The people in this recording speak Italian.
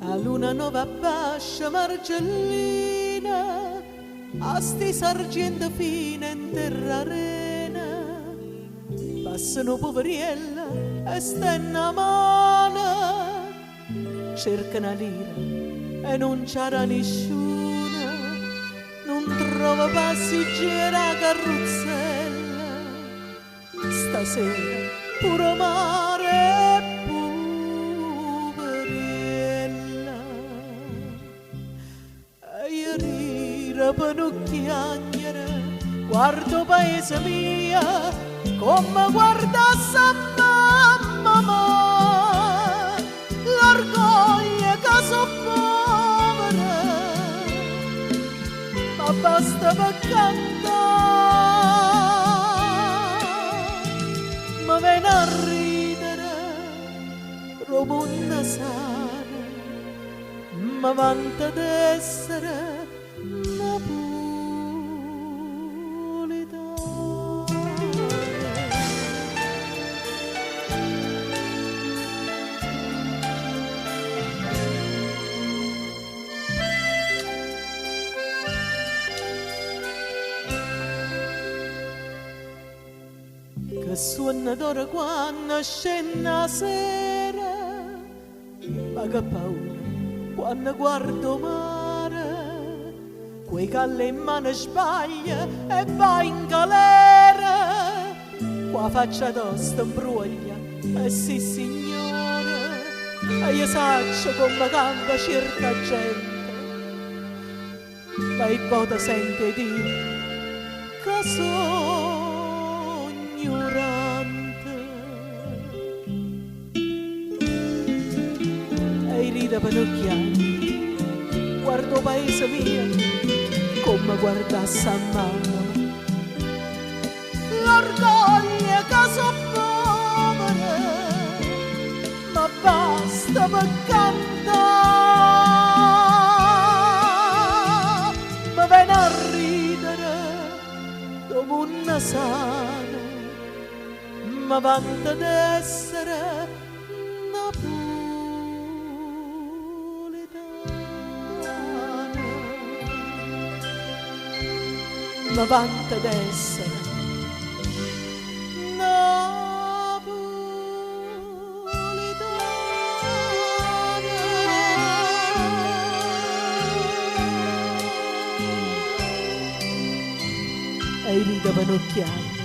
A luna nuova bascia margellina, a sti sargento fine in terra arena, passano poveriella e stenna mano, cercano lira e non c'era nessuno, non trova passeggera carrozzella, stasera pure mare e poveriella. E io rira per non chiagnere, guardo paese mia come guardasse a mamma, l'orgoglio che so povera, ma basta per cantare, ma viene a ridere, robonna sana, ma vanta d'essere che suona d'ora quando scende la sera, ma che paura quando guardo mare, quei calle in mano sbaglia e va in galera, qua faccia tosta imbruglia, e sì signore, e io saccio come campa certa gente, ma il voto sente dire che sono ignorante e i rida panocchiani, guardo paese mio come guardasse a mamma, l'orgoglio che so povera, ma basta per cantare, ma viene a ridere come una sana, ma vanta d'essere napoletana, ma vanta d'essere napoletana. E i rida panocchiani,